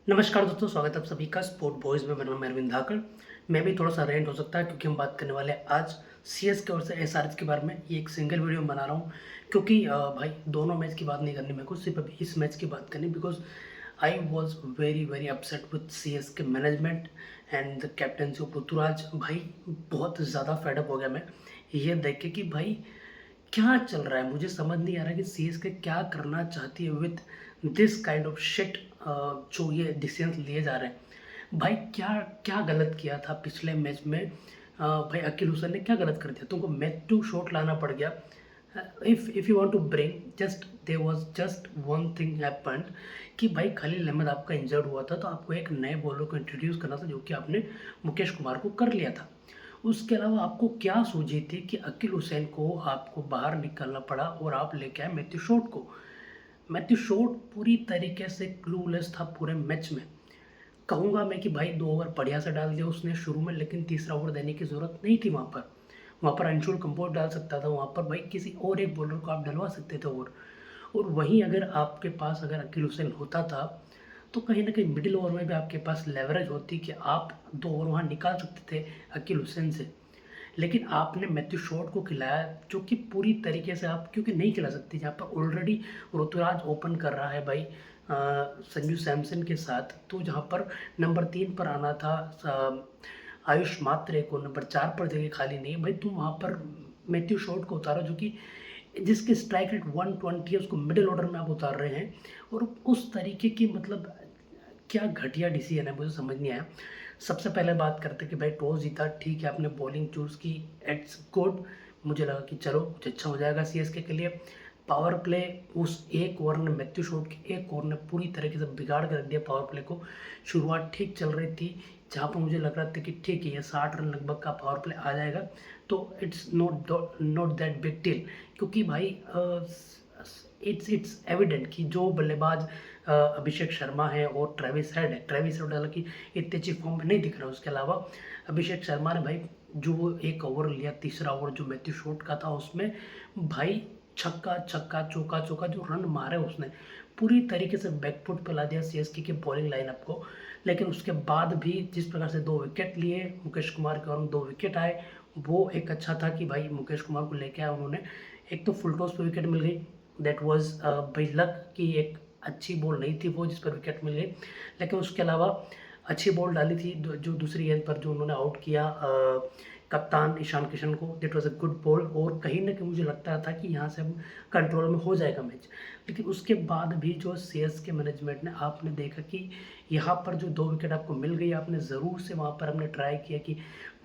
नमस्कार दोस्तों, स्वागत है आप सभी का स्पोर्ट बॉयज़ में। मेरा नाम है अरविंद धाकड़। मैं भी थोड़ा सा रेंट हो सकता है क्योंकि हम बात करने वाले हैं आज सीएसके और से एसआरएच के बारे में। ये एक सिंगल वीडियो में बना रहा हूँ क्योंकि भाई दोनों मैच की बात नहीं करनी मेरे को, सिर्फ अभी इस मैच की बात करनी। Because I was very very upset with CSK management and the captaincy of Ruturaj. भाई बहुत ज़्यादा फेडअप हो गया मैं ये देख के कि भाई क्या चल रहा है। मुझे समझ नहीं आ रहा कि सीएसके क्या करना चाहती है with this kind of shit जो ये डिसीजंस लिए जा रहे हैं। भाई क्या क्या गलत किया था पिछले मैच में। भाई अकील हुसैन ने क्या गलत कर दिया, तुमको मैथ्यू शॉट लाना पड़ गया। If you want to bring just there was just one thing happened कि भाई खलील अहमद आपका इंजर्ड हुआ था तो आपको एक नए बॉलर को इंट्रोड्यूस करना था, जो कि आपने मुकेश कुमार को कर लिया था। उसके अलावा आपको क्या सूझी थी कि अकील हुसैन को आपको बाहर निकालना पड़ा और आप लेके आए मैथ्यू शॉट को। मैथ्यू शॉट पूरी तरीके से क्लूलेस था पूरे मैच में। कहूँगा मैं कि भाई 2 ओवर बढ़िया से डाल दिया उसने शुरू में, लेकिन तीसरा ओवर देने की ज़रूरत नहीं थी। वहाँ पर अंशुल कंपोज डाल सकता था, वहाँ पर भाई किसी और एक बॉलर को आप डलवा सकते थे ओवर। और वहीं अगर आपके पास अगर अकील हुसैन होता था तो कहीं ना कहीं मिडिल ओवर में भी आपके पास लेवरेज होती कि आप 2 ओवर वहाँ निकाल सकते थे अकील हुसैन से। लेकिन आपने मैथ्यू शॉट को खिलाया जो कि पूरी तरीके से आप क्योंकि नहीं खिला सकते, जहाँ पर ऑलरेडी ऋतुराज ओपन कर रहा है भाई संजू सैमसन के साथ। तो जहाँ पर नंबर 3 पर आना था आयुष मात्रे को, नंबर 4 पर जगह खाली नहीं है भाई, तुम वहाँ पर मैथ्यू शॉट को उतारो जो कि जिसके स्ट्राइक रेट 120 है, उसको मिडिल ऑर्डर में आप उतार रहे हैं। और उस तरीके की मतलब क्या घटिया डिसीजन है, मुझे समझ नहीं आया। सबसे पहले बात करते कि भाई टॉस जीता, ठीक है, आपने बॉलिंग चूज़ की, इट्स गुड। मुझे लगा कि चलो कुछ अच्छा हो जाएगा सीएसके के लिए। पावर प्ले उस एक ओवर ने, मैथ्यू शॉट के एक ओवर ने पूरी तरीके से बिगाड़ कर रख दिया पावर प्ले को। शुरुआत ठीक चल रही थी, जहाँ पर मुझे लग रहा था कि ठीक है ये 60 रन लगभग का पावर प्ले आ जाएगा, तो it's not that big deal. क्योंकि भाई इट्स एविडेंट कि जो बल्लेबाज अभिषेक शर्मा है और ट्रेविस हेड हालांकि इतने अच्छी फॉर्म में नहीं दिख रहा। उसके अलावा अभिषेक शर्मा ने भाई जो एक ओवर लिया, तीसरा ओवर जो मैथ्यू शॉट का था, उसमें भाई छक्का छक्का चौका चौका जो रन मारे उसने पूरी तरीके से बैकफुट पे ला दिया सीएसके की बॉलिंग लाइनअप को। लेकिन उसके बाद भी जिस प्रकार से 2 विकेट लिए मुकेश कुमार के और 2 विकेट आए, वो एक अच्छा था कि भाई मुकेश कुमार को लेके आया उन्होंने। एक तो फुल टॉस पे विकेट मिल गई, दैट वाज बाई लक कि एक अच्छी बॉल नहीं थी वो जिस पर विकेट मिल गई। लेकिन उसके अलावा अच्छी बॉल डाली थी जो दूसरी गेंद पर जो उन्होंने आउट किया कप्तान ईशान किशन को, that was a good ball. और कहीं ना कहीं मुझे लगता था कि यहाँ से हम कंट्रोल में हो जाएगा मैच। लेकिन उसके बाद भी जो सीएसके मैनेजमेंट ने, आपने देखा कि यहाँ पर जो 2 विकेट आपको मिल गई, आपने ज़रूर से वहाँ पर हमने ट्राई किया कि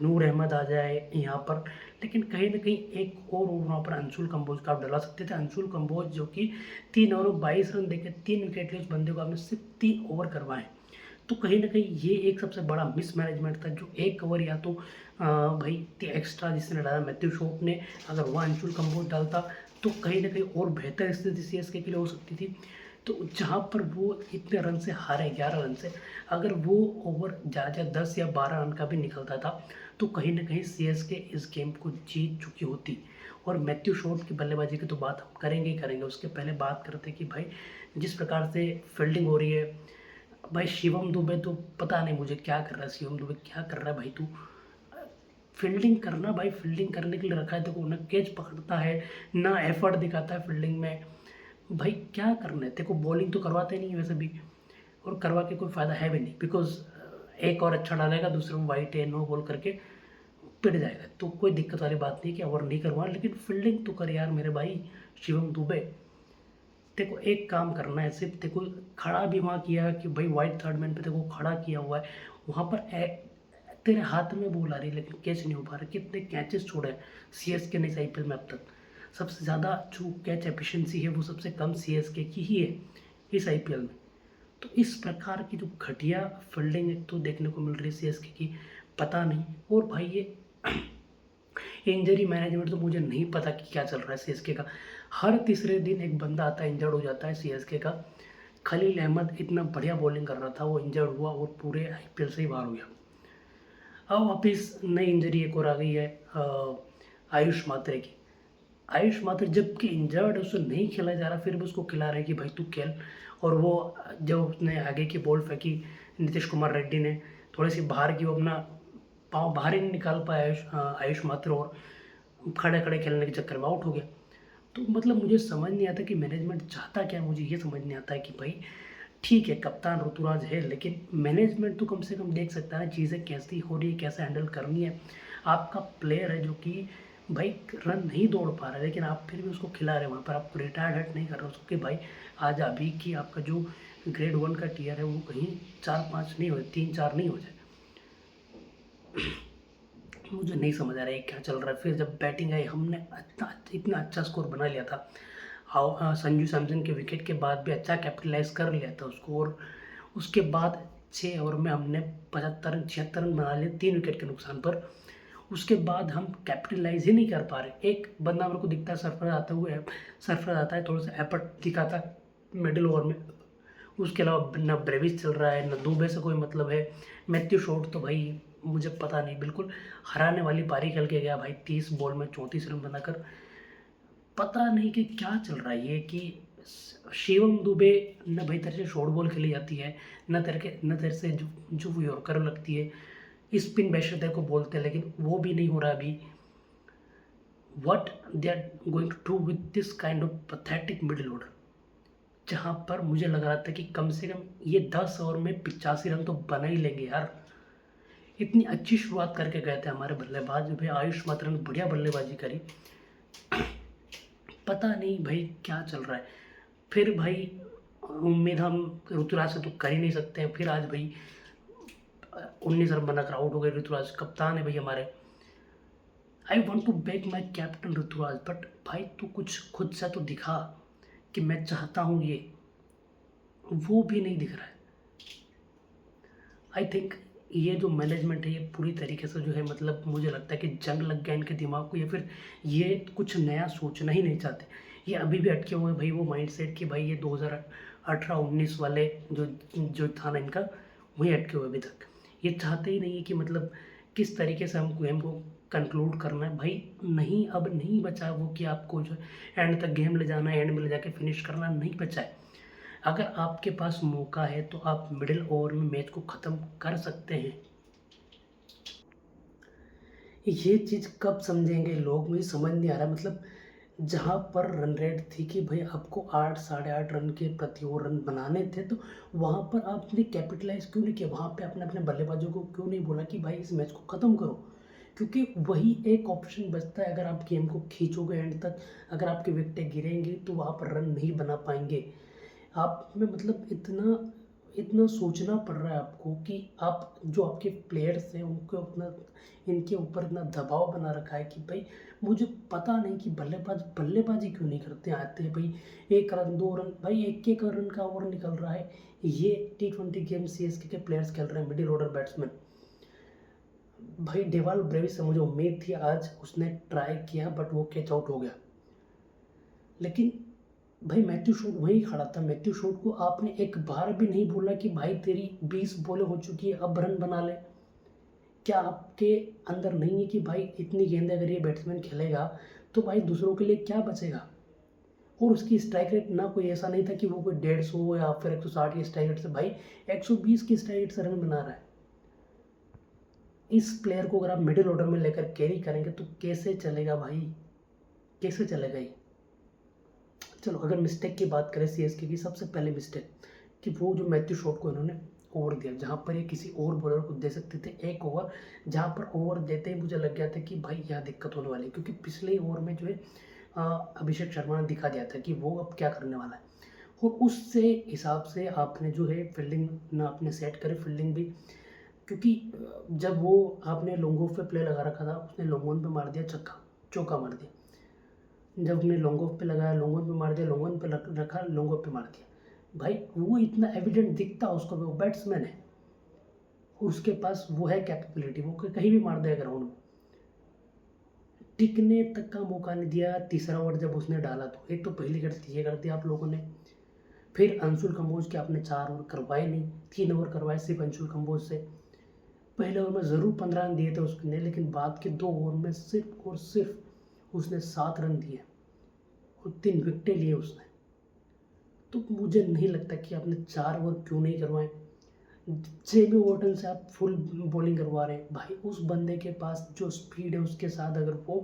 नूर अहमद आ जाए यहाँ पर। लेकिन कहीं ना कहीं एक और वहाँ पर अंशुल कंबोज का आप डला सकते थे। अंशुल कंबोज जो कि 3 ओवर 22 रन देके 3 विकेट लिए, उस बंदे को आपने सिर्फ 3 ओवर करवाए। तो कहीं ना कहीं ये एक सबसे बड़ा मिसमैनेजमेंट था। जो एक ओवर या तो भाई एक्स्ट्रा जिसने डाला मैथ्यू शॉट ने, अगर वह अंशुल कंबोज डालता तो कहीं ना कहीं और बेहतर स्थिति सीएसके के लिए हो सकती थी। तो जहाँ पर वो इतने रन से हारे, 11 रन से, अगर वो ओवर ज़्यादा 10 या 12 रन का भी निकलता था तो कहीं ना कहीं सीएसके इस गेम को जीत चुकी होती। और मैथ्यू शॉट की बल्लेबाजी की तो बात हम करेंगे ही करेंगे। उसके पहले बात करते कि भाई जिस प्रकार से फील्डिंग हो रही है, भाई शिवम दुबे तो पता नहीं मुझे क्या कर रहा है। शिवम दुबे क्या कर रहा है भाई, तू फील्डिंग करना भाई, फील्डिंग करने के लिए रखा है देखो, ना कैच पकड़ता है ना एफर्ट दिखाता है फील्डिंग में। भाई क्या करना है तेरे को, बॉलिंग तो करवाते नहीं है वैसे भी, और करवा के कोई फ़ायदा है भी नहीं। बिकॉज एक और अच्छा डालेगा, दूसरे में वाइट है नो बॉल करके पिट जाएगा, तो कोई दिक्कत वाली बात नहीं कि ओवर नहीं करवा, लेकिन फील्डिंग तो कर यार मेरे भाई शिवम दुबे। देखो एक काम करना है, सिर्फ देखो खड़ा भी वहाँ किया कि भाई वाइट थर्ड मैन पे देखो खड़ा किया हुआ है, वहाँ पर तेरे हाथ में बॉल आ रही है लेकिन कैच नहीं हो पा रहा। कितने कैचेस छोड़े हैं सीएसके ने इस आईपीएल में अब तक। सबसे ज़्यादा जो कैच एफिशिएंसी है वो सबसे कम सीएसके की ही है इस आईपीएल में। तो इस प्रकार की जो घटिया फील्डिंग एक तो देखने को मिल रही है सीएसके की, पता नहीं। और भाई ये इंजरी मैनेजमेंट तो मुझे नहीं पता कि क्या चल रहा है सीएसके का। हर तीसरे दिन एक बंदा आता है इंजर्ड हो जाता है सीएसके का। खलील अहमद इतना बढ़िया बॉलिंग कर रहा था, वो इंजर्ड हुआ और पूरे आईपीएल से ही बाहर हो गया। अब वापिस नई इंजरी एक और आ गई है आयुष मात्रे की। आयुष मात्रे जबकि इंजर्ड है, उसे नहीं खेला जा रहा, फिर भी उसको खिला रहे कि भाई तू खेल। और वो जब उसने आगे की बॉल फेंकी नीतीश कुमार रेड्डी ने, थोड़ी सी बाहर की, वो अपना पाँव बाहर ही नहीं निकाल पाया आयुष माथुर, और खड़े खड़े खेलने के चक्कर में आउट हो गया। तो मतलब मुझे समझ नहीं आता कि मैनेजमेंट चाहता क्या है। मुझे ये समझ नहीं आता है कि भाई ठीक है कप्तान ऋतुराज है, लेकिन मैनेजमेंट तो कम से कम देख सकता है चीज़ें कैसी हो रही है, कैसे हैंडल करनी है। आपका प्लेयर है जो कि भाई रन नहीं दौड़ पा रहा है, लेकिन आप फिर भी उसको खिला रहे हैं, वहाँ पर आप रिटायर्ड हट नहीं कर रहे उसको कि भाई आज अभी की आपका जो ग्रेड 1 का टीयर है वो कहीं 4-5 नहीं हो, 3-4 नहीं हो जाए। मुझे नहीं समझ आ रहा है क्या चल रहा है। फिर जब बैटिंग आई, हमने इतना अच्छा स्कोर बना लिया था। संजू सैमसन के विकेट के बाद भी अच्छा कैपिटलाइज कर लिया था उसको, और उसके बाद 6 ओवर में हमने 75-76 रन बना लिए 3 विकेट के नुकसान पर। उसके बाद हम कैपिटलाइज ही नहीं कर पा रहे। एक बंदा मेरे को दिखता है सरफराज आता है, थोड़ा सा एफर्ट दिखाता है मिडिल ओवर में। उसके अलावा ना ब्रेविस चल रहा है, ना दुबे से कोई मतलब है। मैथ्यू शॉट तो भाई मुझे पता नहीं, बिल्कुल हराने वाली पारी खेल के गया भाई, 30 बॉल में 34 रन बनाकर। पता नहीं कि क्या चल रहा है ये, कि शिवम दुबे न भाई तेरे से शॉर्ट बॉल खेली जाती है, न तेरे से जो यॉर्कर लगती है, स्पिन बैशर तेरे को बोलते हैं, लेकिन वो भी नहीं हो रहा अभी। What they are going to do with this kind of pathetic middle order, जहाँ पर मुझे लग रहा था कि कम से कम ये 10 ओवर में 85 रन तो बना ही लेंगे यार। इतनी अच्छी शुरुआत करके गए थे हमारे बल्लेबाज भाई, आयुष मात्रा ने बढ़िया बल्लेबाजी करी। पता नहीं भाई क्या चल रहा है। फिर भाई उम्मीद हम ऋतुराज से तो कर ही नहीं सकते हैं। फिर आज भाई 19 रन बनाकर आउट हो गए ऋतुराज, कप्तान है भाई हमारे। I want to back my captain Ruturaj, but भाई तू कुछ खुद से तो दिखा कि मैं चाहता हूँ ये, वो भी नहीं दिख रहा है। आई थिंक ये जो मैनेजमेंट है ये पूरी तरीके से जो है, मतलब मुझे लगता है कि जंग लग गया इनके दिमाग को, या फिर ये कुछ नया सोचना ही नहीं चाहते। ये अभी भी अटके हुए हैं भाई वो माइंडसेट कि भाई ये 2018-19 वाले जो था ना इनका, वही अटके हुए अभी तक। ये चाहते ही नहीं है कि मतलब किस तरीके से हम गेम को कंक्लूड करना है भाई। नहीं, अब नहीं बचा वो कि आपको जो एंड तक गेम ले जाना है, एंड में ले जाके फिनिश करना नहीं बचा है। अगर आपके पास मौका है तो आप मिडिल ओवर में मैच को ख़त्म कर सकते हैं। ये चीज़ कब समझेंगे लोग, मुझे समझ नहीं आ रहा। मतलब जहाँ पर रन रेट थी कि भाई आपको 8 साढ़े 8 रन के प्रति ओवर रन बनाने थे, तो वहाँ पर आपने कैपिटलाइज क्यों नहीं किया? वहाँ पे आपने अपने बल्लेबाजों को क्यों नहीं बोला कि भाई इस मैच को ख़त्म करो? क्योंकि वही एक ऑप्शन बचता है। अगर आप गेम को खींचोगे एंड तक, अगर आपके विकेटें गिरेंगी तो वहाँ पर रन नहीं बना पाएंगे। आप में मतलब इतना इतना सोचना पड़ रहा है आपको कि आप जो आपके प्लेयर्स हैं उनको अपना, इनके ऊपर इतना दबाव बना रखा है कि भाई मुझे पता नहीं कि बल्लेबाजी क्यों नहीं करते, आते हैं भाई 1 रन 2 रन, भाई 1-1 रन का ओवर निकल रहा है। ये T20 गेम CSK के प्लेयर्स खेल रहे हैं, मिडिल ऑर्डर बैट्समैन। भाई डेवाल ब्रेविस से मुझे उम्मीद थी, आज उसने ट्राई किया बट वो कैच आउट हो गया। लेकिन भाई मैथ्यू शॉट वहीं खड़ा था। मैथ्यू शॉट को आपने एक बार भी नहीं बोला कि भाई तेरी 20 बॉलें हो चुकी है, अब रन बना ले। क्या आपके अंदर नहीं है कि भाई इतनी गेंदें अगर ये बैट्समैन खेलेगा तो भाई दूसरों के लिए क्या बचेगा? और उसकी स्ट्राइक रेट ना कोई ऐसा नहीं था कि वो कोई 150 या फिर 160 की स्ट्राइक रेट से, भाई 120 की स्ट्राइक रेट से रन बना रहा है। इस प्लेयर को अगर आप मिडिल ऑर्डर में लेकर कैरी करेंगे तो कैसे चलेगा भाई, कैसे चलेगा ये? चलो अगर मिस्टेक की बात करें CSK की, सबसे पहले मिस्टेक कि वो जो मैथ्यू शॉट को इन्होंने ओवर दिया, जहाँ पर ये किसी और बॉलर को दे सकते थे एक ओवर, जहाँ पर ओवर देते ही मुझे लग गया था कि भाई यहाँ दिक्कत होने वाली है। क्योंकि पिछले ओवर में जो है अभिषेक शर्मा ने दिखा दिया था कि वो अब क्या करने वाला है, और उससे हिसाब से आपने जो है फील्डिंग ना आपने सेट करे, फील्डिंग भी। क्योंकि जब वो आपने लॉन्ग ऑफ पे प्ले लगा रखा था, उसने लॉन्ग ऑन पे मार दिया छक्का, चौका मार दिया। जब हमने लॉन्ग ऑफ पे लगाया, लॉन्ग ऑन पे मार दिया, लॉन्ग ऑन पे रखा, लॉन्ग ऑफ पे मार दिया। भाई वो इतना एविडेंट दिखता उसको, वो बैट्समैन है, उसके पास वो है कैपेबिलिटी, वो कहीं भी मार देगा ग्राउंड में। टिकने तक का मौका नहीं दिया। तीसरा ओवर जब उसने डाला तो एक तो पहली गलती ये कर दी आप लोगों ने। फिर अंशुल कंबोज के आपने 4 ओवर करवाए नहीं, 3 ओवर करवाए सिर्फ अंशुल कंबोज से। पहले ओवर में ज़रूर 15 रन दिए थे उसने, लेकिन बाद के 2 ओवर में सिर्फ और सिर्फ उसने 7 रन दिए और 3 विकेटें लिए उसने। तो मुझे नहीं लगता कि आपने 4 ओवर क्यों नहीं करवाए। जेबी वॉर्टन से आप फुल बॉलिंग करवा रहे हैं भाई, उस बंदे के पास जो स्पीड है उसके साथ अगर वो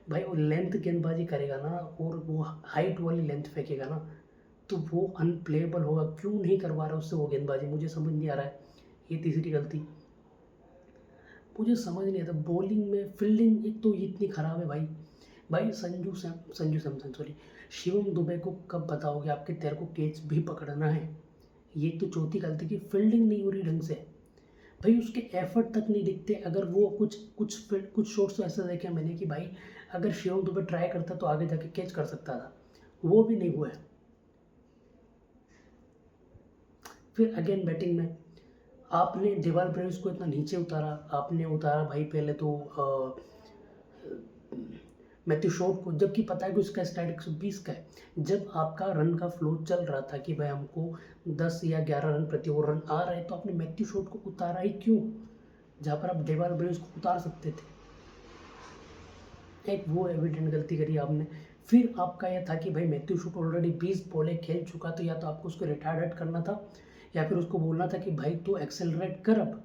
भाई वो लेंथ गेंदबाजी करेगा ना और वो हाइट वाली लेंथ फेंकेगा ना, तो वो अनप्लेएबल होगा। क्यों नहीं करवा रहा उससे वो गेंदबाजी, मुझे समझ नहीं आ रहा है। ये तीसरी गलती मुझे समझ नहीं आता। बॉलिंग में फील्डिंग एक तो इतनी खराब है भाई। भाई संजू सैमसन सॉरी, शिवम दुबे को कब बताओगे आपके तेरे को कैच भी पकड़ना है। ये तो चौथी गलती की फील्डिंग नहीं हो रही ढंग से। भाई उसके एफर्ट तक नहीं दिखते। अगर वो कुछ शॉट्स तो ऐसा देखे मैंने कि भाई अगर शिवम दुबे ट्राई करता तो आगे जाके कैच कर सकता था, वो भी नहीं हुआ है। फिर अगेन बैटिंग में आपने डेवाल ब्रेव्स को इतना नीचे उतारा, आपने उतारा भाई पहले तो मैथ्यू शॉट को, जबकि पता है कि उसका स्ट्राइक 120 का है। जब आपका रन का फ्लो चल रहा था कि भाई हमको 10 या 11 रन प्रति ओवर रन आ रहा है, तो आपने मैथ्यू शॉट को उतारा ही क्यों, जहाँ पर आप डेवाल ब्रेव्स को उतार सकते थे। एक वो एविडेंट गलती करी आपने। फिर आपका यह था कि भाई मैथ्यू शॉट ऑलरेडी 20 बॉलें खेल चुका, तो या तो आपको उसको रिटायर्ड करना था या फिर उसको बोलना था कि भाई तू एक्सेलरेट कर, अब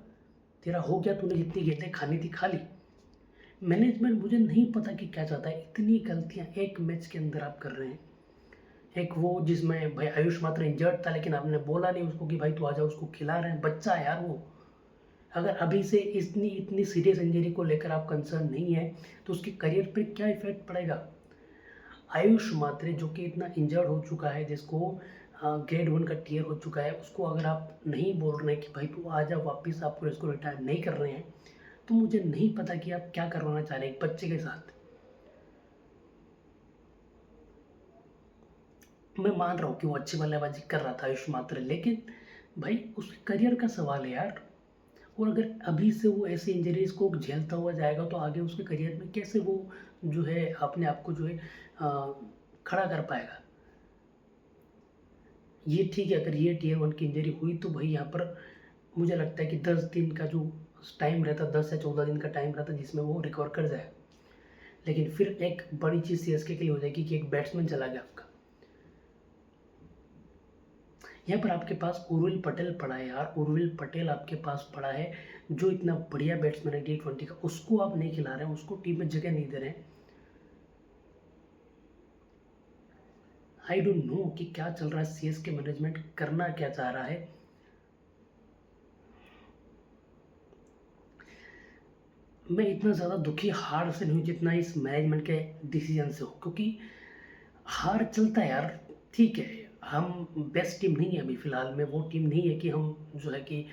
तेरा हो गया, तूने जितनी गेंदें खानी थी खा ली। मैनेजमेंट मुझे नहीं पता कि क्या चाहता है, इतनी गलतियां एक मैच के अंदर आप कर रहे हैं। एक वो जिसमें भाई आयुष मात्र इंजर्ड था, लेकिन आपने बोला नहीं उसको कि भाई तू आ जा, उसको खिला रहे हैं, बच्चा है यार वो। अगर अभी से इतनी इतनी सीरियस इंजरी को लेकर आप कंसर्न नहीं है तो उसके करियर पे क्या इफेक्ट पड़ेगा। आयुष मात्रे जो कि इतना इंजर्ड हो चुका है, जिसको ग्रेड 1 का टीयर हो चुका है, उसको अगर आप नहीं बोल रहे हैं कि भाई तू आ जा वापस, आपको इसको रिटायर नहीं कर रहे हैं, तो मुझे नहीं पता कि आप क्या करवाना चाह रहे हैं एक बच्चे के साथ। मैं मान रहा हूँ कि वो अच्छी बल्लेबाजी कर रहा था आयुष मात्रे, लेकिन भाई उसके करियर का सवाल है यार। और अगर अभी से वो ऐसी इंजरीज को झेलता हुआ जाएगा तो आगे उसके करियर में कैसे वो जो है अपने आप को जो है खड़ा कर पाएगा। ये ठीक है, अगर ये टीयर 1 की इंजरी हुई तो भाई यहाँ पर मुझे लगता है कि 10 दिन का जो टाइम रहता, 10 या 14 दिन का टाइम रहता जिसमें वो रिकवर कर जाए। लेकिन फिर एक बड़ी चीज़ सीएसके के लिए हो जाएगी कि एक बैट्समैन चला गया आपका। यहाँ पर आपके पास उर्विल पटेल पड़ा है यार, उर्विल पटेल आपके पास पड़ा है जो इतना बढ़िया बैट्समैन है T20 का, उसको आप नहीं खिला रहे हैं, उसको टीम में जगह नहीं दे रहे हैं। आई डोंट नो कि क्या चल रहा है, सीएसके मैनेजमेंट करना क्या चाह रहा है। मैं इतना ज़्यादा दुखी हार से नहीं हूँ जितना इस मैनेजमेंट के डिसीजन से हो, क्योंकि हार चलता है यार, ठीक है। हम बेस्ट टीम नहीं है अभी फ़िलहाल में, वो टीम नहीं है कि हम जो है कि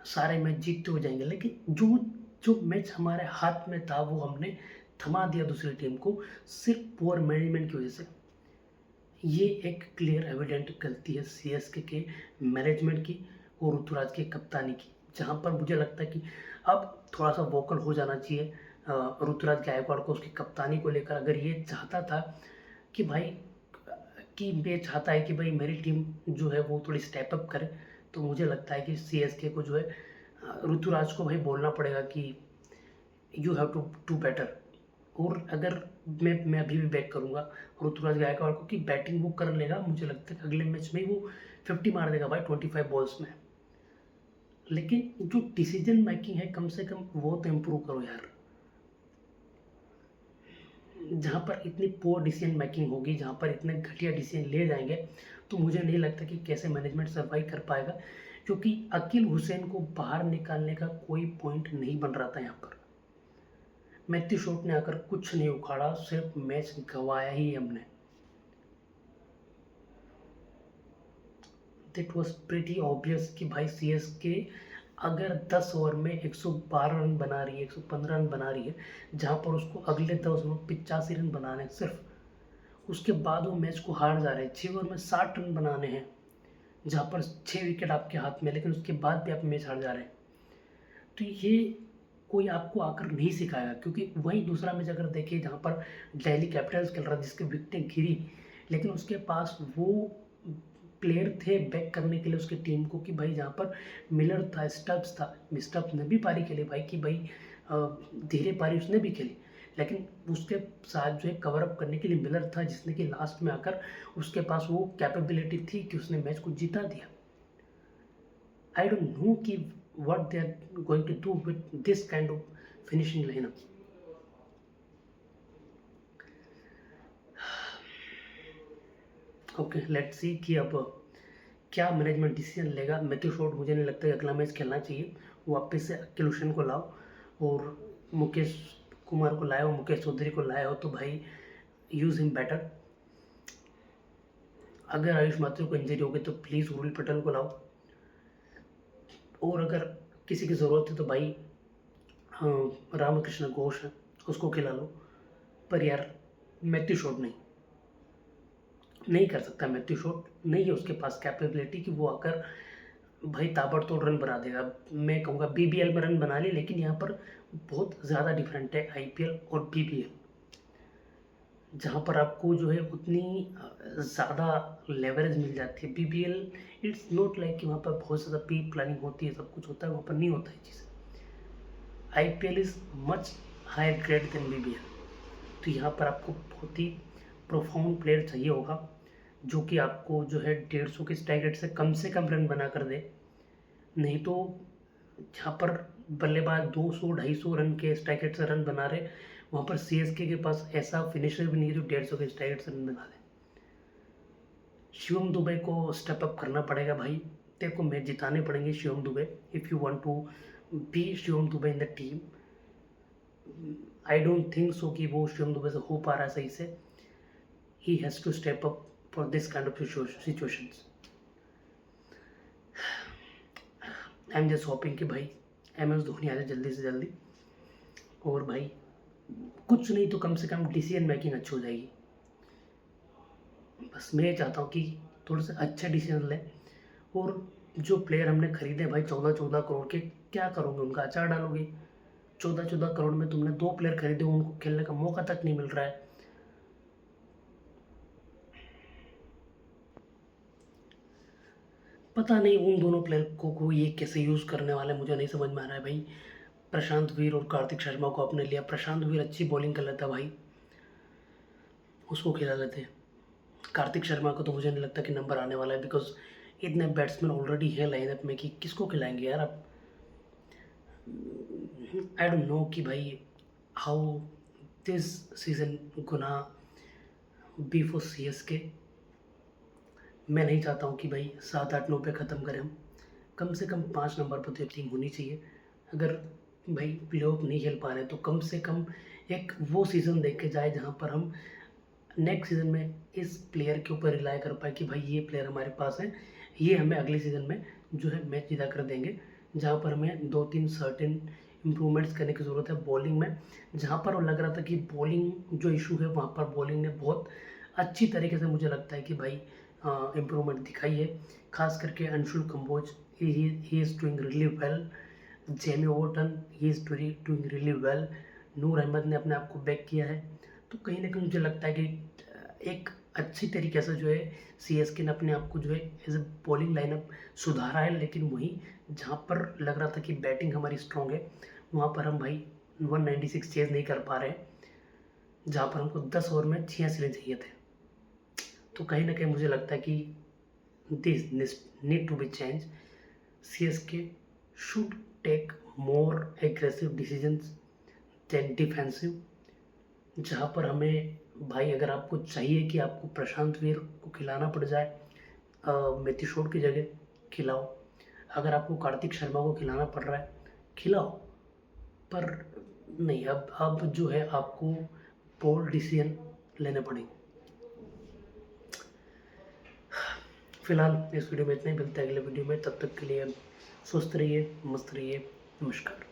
सारे मैच जीतते हो जाएंगे, लेकिन जो जो मैच हमारे हाथ में था वो हमने थमा दिया दूसरी टीम को, सिर्फ पुअर मैनेजमेंट की वजह से। ये एक क्लियर एविडेंट गलती है सीएसके के मैनेजमेंट की और ऋतुराज की कप्तानी की, जहाँ पर मुझे लगता है कि अब थोड़ा सा वोकल हो जाना चाहिए ऋतुराज गायकवाड़ को उसकी कप्तानी को लेकर। अगर ये चाहता था कि भाई कि ये चाहता है कि भाई मेरी टीम जो है वो थोड़ी स्टेप अप करे, तो मुझे लगता है कि सीएसके को जो है ऋतुराज को भाई बोलना पड़ेगा कि you have to do better. और अगर मैं अभी भी बैक करूंगा ऋतुराज गायकवाड़ को कि बैटिंग वो कर लेगा, मुझे लगता है अगले मैच में वो 50 मार देगा भाई 25 बॉल्स में। लेकिन जो डिसीजन मेकिंग है कम से कम वो तो इम्प्रूव करो यार। जहाँ पर इतनी पोर डिसीजन मेकिंग होगी, जहाँ पर इतने घटिया डिसीजन ले जाएंगे, तो मुझे नहीं लगता कि कैसे मैनेजमेंट सर्वाइव कर पाएगा, क्योंकि अकील हुसैन को बाहर निकालने का कोई पॉइंट नहीं बन रहा था। यहाँ पर मैथ्यू शॉट ने आकर कुछ नहीं उखाड़ा, सिर्फ मैच गंवाया ही हमने। दैट वॉज प्रीटी ऑब्वियस कि भाई सीएसके अगर 10 ओवर में 112 रन बना रही है, 115 रन बना रही है, जहाँ पर उसको अगले 10 ओवर 85 रन बनाने हैं सिर्फ, उसके बाद वो मैच को हार जा रहे हैं। 6 ओवर में 60 रन बनाने हैं, जहाँ पर 6 विकेट आपके हाथ में, लेकिन उसके बाद भी आप मैच हार जा रहे हैं। तो ये कोई आपको आकर नहीं सिखाएगा, क्योंकि वही दूसरा मैच अगर देखिए जहाँ पर दिल्ली कैपिटल्स खेल रहा है जिसकी विकेटें गिरी, लेकिन उसके पास वो प्लेयर थे बैक करने के लिए उसकी टीम को कि भाई जहाँ पर मिलर था, स्टब्स ने भी पारी खेली भाई कि भाई धीरे पारी उसने भी खेली, लेकिन उसके साथ जो है कवर अप करने के लिए मिलर था, जिसने कि लास्ट में आकर उसके पास वो कैपेबिलिटी थी कि उसने मैच को जिता दिया। आई डोंट नो कि what they are going to do with this kind of finishing lineup. Okay, let's see कि अब क्या मैनेजमेंट डिसीजन लेगा। मैथ्यू शॉट मुझे नहीं लगता कि अगला मैच खेलना चाहिए। वापस से अक्किल हुसैन को लाओ और मुकेश कुमार को लाए हो, मुकेश चौधरी को लाए हो तो भाई यूज़ हिम बेटर। अगर आयुष माथुर को इंजरी होगी तो प्लीज़ उर्विल पटेल को लाओ, और अगर किसी की ज़रूरत है तो भाई रामकृष्ण घोष है, उसको खिला लो। पर यार मैथ्यू शॉट नहीं कर सकता। मैथ्यू शॉट नहीं है उसके पास कैपेबिलिटी कि वो आकर भाई ताबड़तोड़ रन बना देगा। मैं कहूँगा बीबीएल में रन बना ली, लेकिन यहाँ पर बहुत ज़्यादा डिफरेंट है आईपीएल और बीबीएल, जहाँ पर आपको जो है उतनी ज़्यादा लेवरेज मिल जाती है। बीबीएल इट्स नॉट लाइक कि वहाँ पर बहुत ज़्यादा प्री प्लानिंग होती है, सब कुछ होता है, वहाँ पर नहीं होता है चीज़ें। IPL is much higher grade than BBL. तो यहाँ पर आपको बहुत ही प्रोफाउंड प्लेयर चाहिए होगा, जो कि आपको जो है 150 के स्ट्राइक रेट से कम रन बना कर दे। नहीं तो जहाँ पर बल्लेबाज 200-250 रन के स्ट्राइक रेट से रन बना रहे, वहाँ पर सीएसके के पास ऐसा फिनिशर भी नहीं है जो 150 के स्ट्राइक रेट से रन बना दे। शिवम दुबे को स्टेप अप करना पड़ेगा भाई, तेरे को मैच जिताने पड़ेंगे Shivam Dube, if you want to be Shivam Dube in the team. I don't think so कि वो शिवम दुबे से हो पा रहा है सही से। He has to step up for this kind of situations. I am just hoping कि भाई MS धोनी आ जाए जल्दी से जल्दी, और भाई कुछ नहीं तो कम से कम डिसीजन मेकिंग अच्छी हो जाएगी। बस मैं ये चाहता हूँ कि थोड़ा सा अच्छा डिसीजन लें, और जो प्लेयर हमने खरीदे भाई 14-14 करोड़ के, क्या करोगे? उनका अचार डालोगे? 14-14 करोड़ में तुमने 2 प्लेयर खरीदे, उनको खेलने का मौका तक नहीं मिल रहा है। पता नहीं उन दोनों प्लेयर को ये कैसे यूज़ करने वाले, मुझे नहीं समझ में आ रहा है भाई। प्रशांत वीर और कार्तिक शर्मा को आपने लिया। प्रशांत वीर अच्छी बॉलिंग कर लेता भाई, उसको खिला लेते। कार्तिक शर्मा को तो मुझे नहीं लगता कि नंबर आने वाला है, बिकॉज इतने बैट्समैन ऑलरेडी है लाइनअप में कि किसको खिलाएंगे यार आप। आई डोंट नो कि भाई how this season gonna be for CSK। मैं नहीं चाहता हूँ कि भाई 7-8-9 पे ख़त्म करें हम, कम से कम 5 नंबर पर तो टीम होनी चाहिए। अगर भाई प्लेऑफ नहीं खेल पा रहे तो कम से कम एक वो सीज़न देख के जाए जहाँ पर हम नेक्स्ट सीज़न में इस प्लेयर के ऊपर रिलाय कर पाए कि भाई ये प्लेयर हमारे पास है, ये हमें अगले सीज़न में जो है मैच जिता कर देंगे। जहाँ पर हमें 2-3 सर्टेन इम्प्रूवमेंट्स करने की ज़रूरत है बॉलिंग में, जहाँ पर वो लग रहा था कि बॉलिंग जो इशू है वहाँ पर बॉलिंग ने बहुत अच्छी तरीके से मुझे लगता है कि भाई इम्प्रूवमेंट दिखाई है। खास करके Anshul Kamboj, he is doing really well. Jamie Overton, he is doing really well. Noor Ahmad ने अपने आप को बैक किया है। तो कहीं ना कहीं मुझे लगता है कि एक अच्छी तरीके से जो है CSK ने अपने आप को जो है एज ए बॉलिंग लाइनअप सुधारा है। लेकिन वहीं जहाँ पर लग रहा था कि बैटिंग हमारी स्ट्रॉन्ग है, वहाँ पर हम भाई 196 चेज नहीं कर पा रहे, जहाँ पर हमको 10 ओवर में 86 रन चाहिए थे। तो कहीं ना कहीं मुझे लगता है कि this need to be change. CSK should take more aggressive decisions than defensive, जहाँ पर हमें भाई अगर आपको चाहिए कि आपको प्रशांत वीर को खिलाना पड़ जाए मैथ्यू शॉट की जगह, खिलाओ। अगर आपको कार्तिक शर्मा को खिलाना पड़ रहा है, खिलाओ। पर नहीं, अब जो है आपको बोल्ड डिसीजन लेने पड़ेंगे। फिलहाल इस वीडियो में इतना ही, मिलते हैं अगले वीडियो में। तब तक के लिए स्वस्थ रहिए, मस्त रहिए, नमस्कार।